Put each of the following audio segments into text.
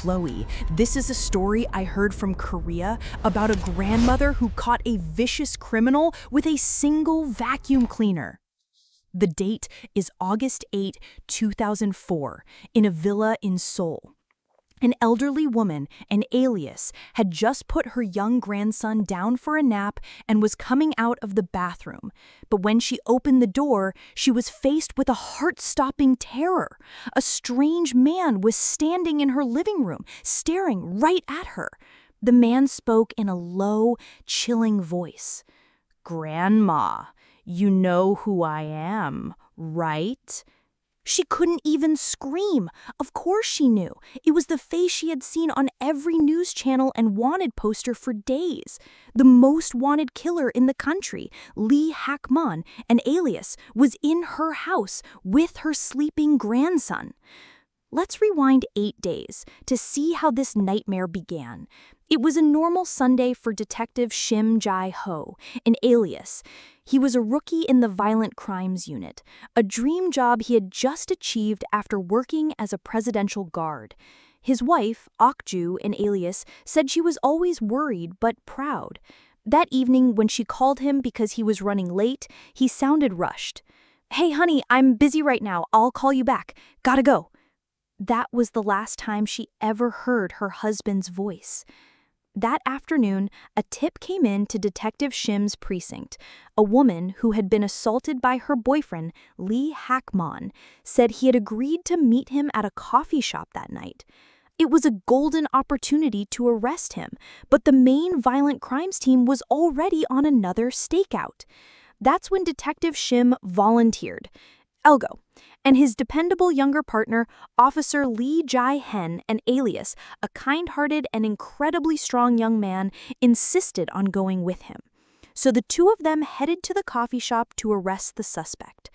Chloe, this is a story I heard from Korea about a grandmother who caught a vicious criminal with a single vacuum cleaner. The date is August 8, 2004, in a villa in Seoul. An elderly woman, an alias, had just put her young grandson down for a nap and was coming out of the bathroom. But when she opened the door, she was faced with a heart-stopping terror. A strange man was standing in her living room, staring right at her. The man spoke in a low, chilling voice. "Grandma, you know who I am, right?" She couldn't even scream. Of course she knew. It was the face she had seen on every news channel and wanted poster for days. The most wanted killer in the country, Lee Hak-mon, an alias, was in her house with her sleeping grandson. Let's rewind 8 days to see how this nightmare began. It was a normal Sunday for Detective Shim Jae-ho, an alias. He was a rookie in the Violent Crimes Unit, a dream job he had just achieved after working as a presidential guard. His wife, Ok-ju, an alias, said she was always worried but proud. That evening, when she called him because he was running late, he sounded rushed. "Hey, honey, I'm busy right now. I'll call you back. Gotta go." That was the last time she ever heard her husband's voice. That afternoon, a tip came in to Detective Shim's precinct. A woman who had been assaulted by her boyfriend, Lee Hak-mon, said he had agreed to meet him at a coffee shop that night. It was a golden opportunity to arrest him, but the main violent crimes team was already on another stakeout. That's when Detective Shim volunteered. Elgo, and his dependable younger partner, Officer Lee Jae-hen, an alias, a kind-hearted and incredibly strong young man, insisted on going with him. So the two of them headed to the coffee shop to arrest the suspect.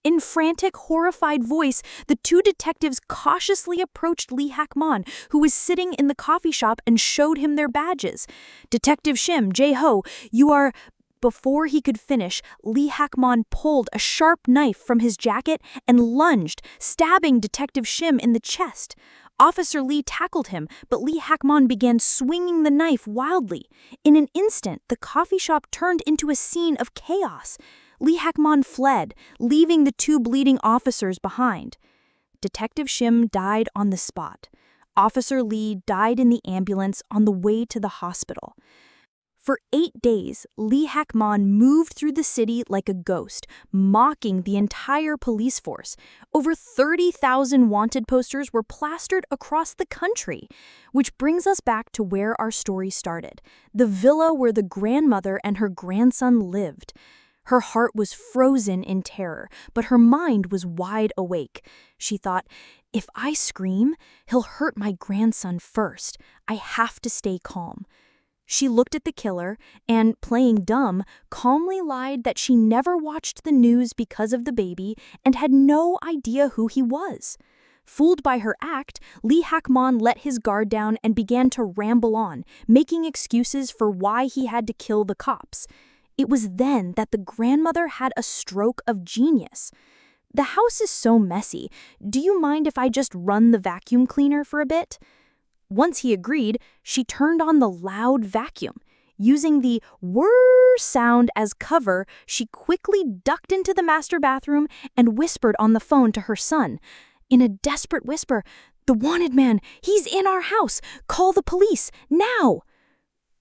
In frantic, horrified voice, the two detectives cautiously approached Lee Hak-mon, who was sitting in the coffee shop, and showed him their badges. "Detective Shim Jae-ho, you are..." Before he could finish, Lee Hak-mon pulled a sharp knife from his jacket and lunged, stabbing Detective Shim in the chest. Officer Lee tackled him, but Lee Hak-mon began swinging the knife wildly. In an instant, the coffee shop turned into a scene of chaos. Lee Hak-mon fled, leaving the two bleeding officers behind. Detective Shim died on the spot. Officer Lee died in the ambulance on the way to the hospital. For 8 days, Lee Hak-mon moved through the city like a ghost, mocking the entire police force. Over 30,000 wanted posters were plastered across the country. Which brings us back to where our story started, the villa where the grandmother and her grandson lived. Her heart was frozen in terror, but her mind was wide awake. She thought, "If I scream, he'll hurt my grandson first. I have to stay calm." She looked at the killer and, playing dumb, calmly lied that she never watched the news because of the baby and had no idea who he was. Fooled by her act, Lee Hak-mon let his guard down and began to ramble on, making excuses for why he had to kill the cops. It was then that the grandmother had a stroke of genius. "The house is so messy. Do you mind if I just run the vacuum cleaner for a bit?" Once he agreed, she turned on the loud vacuum. Using the whirr sound as cover, she quickly ducked into the master bathroom and whispered on the phone to her son. In a desperate whisper, "The wanted man, he's in our house. Call the police, now!"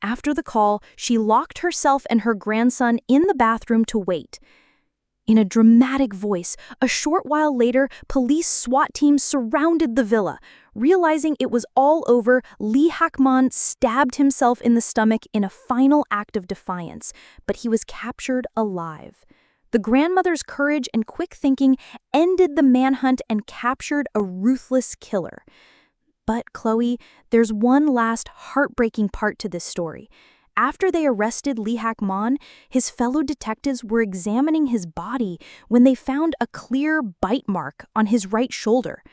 After the call, she locked herself and her grandson in the bathroom to wait. In a dramatic voice, a short while later, police SWAT teams surrounded the villa. Realizing it was all over, Lee Hak-mon stabbed himself in the stomach in a final act of defiance, but he was captured alive. The grandmother's courage and quick thinking ended the manhunt and captured a ruthless killer. But, Chloe, there's one last heartbreaking part to this story. After they arrested Lee Hak-mon, his fellow detectives were examining his body when they found a clear bite mark on his right shoulder.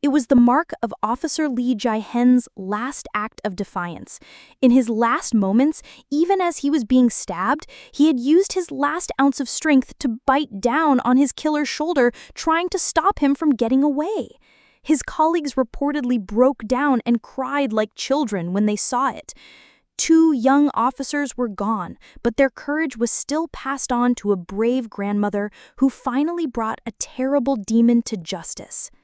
It was the mark of Officer Lee Jae-hen's last act of defiance. In his last moments, even as he was being stabbed, he had used his last ounce of strength to bite down on his killer's shoulder, trying to stop him from getting away. His colleagues reportedly broke down and cried like children when they saw it. 2 young officers were gone, but their courage was still passed on to a brave grandmother who finally brought a terrible demon to justice.